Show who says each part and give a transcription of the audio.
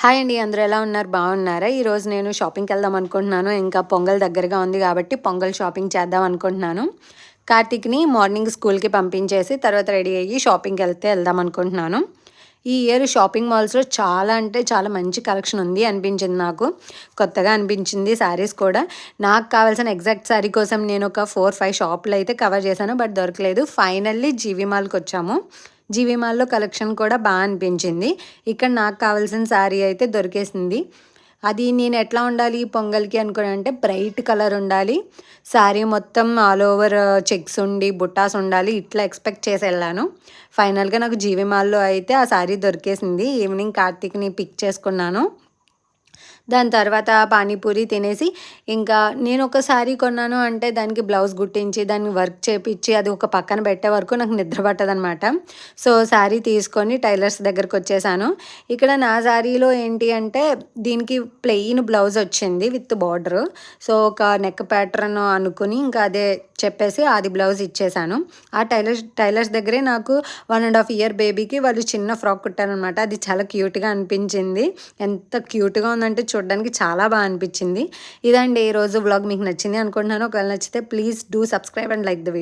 Speaker 1: Hi అండి, అందరూ ఎలా ఉన్నారు? బాగున్నారా? ఈరోజు నేను షాపింగ్కి వెళ్దాం అనుకుంటున్నాను. ఇంకా పొంగల్ దగ్గరగా ఉంది కాబట్టి పొంగల్ షాపింగ్ చేద్దాం అనుకుంటున్నాను. కార్తీక్ని మార్నింగ్ స్కూల్కి పంపించేసి తర్వాత రెడీ అయ్యి షాపింగ్కి వెళ్దాం అనుకుంటున్నాను. ఈ ఇయర్ షాపింగ్ మాల్స్లో చాలా అంటే చాలా మంచి కలెక్షన్ ఉంది అనిపించింది. నాకు కొత్తగా అనిపించింది. శారీస్ కూడా నాకు కావాల్సిన ఎగ్జాక్ట్ శారీ కోసం నేను ఒక 4-5 షాపులు అయితే కవర్ చేశాను, బట్ దొరకలేదు. ఫైనల్లీ జీవీ మాల్కి వచ్చాము. జీవీ మాల్లో కలెక్షన్ కూడా బాగా అనిపించింది. ఇక్కడ నాకు కావాల్సిన శారీ అయితే దొరికేసింది. అది నేను ఎట్లా ఉండాలి పొంగల్కి అనుకుని అంటే బ్రైట్ కలర్ ఉండాలి, శారీ మొత్తం ఆల్ ఓవర్ చెక్స్ ఉండి బుట్టాస్ ఉండాలి, ఇట్లా ఎక్స్పెక్ట్ చేసి వెళ్ళాను. ఫైనల్గా నాకు జీవీ మాల్లో అయితే ఆ శారీ దొరికేసింది. ఈవినింగ్ కార్తీక్ని పిక్ చేసుకున్నాను. దాని తర్వాత పానీపూరి తినేసి ఇంకా నేను ఒక శారీ కొన్నాను అంటే దానికి బ్లౌజ్ కుట్టించి దాన్ని వర్క్ చేపించి అది ఒక పక్కన పెట్టే వరకు నాకు నిద్ర పట్టదనమాట. సో శారీ తీసుకొని టైలర్స్ దగ్గరకు వచ్చేసాను. ఇక్కడ నా శారీలో ఏంటి అంటే దీనికి ప్లెయిన్ బ్లౌజ్ వచ్చింది విత్ బార్డర్. సో ఒక నెక్ ప్యాటర్న్ అనుకుని ఇంకా అదే చెప్పేసి అది బ్లౌజ్ ఇచ్చేసాను. ఆ టైలర్స్ దగ్గరే నాకు 1.5 ఇయర్ బేబీకి వాళ్ళు చిన్న ఫ్రాక్ కుట్టారనమాట. అది చాలా క్యూట్గా అనిపించింది. ఎంత క్యూట్గా ఉందంటే చూడడానికి చాలా బాగా అనిపించింది. ఇదండి ఈరోజు వ్లాగ్. మీకు నచ్చింది అనుకుంటున్నాను. ఒకవేళ నచ్చితే please do subscribe and like the video.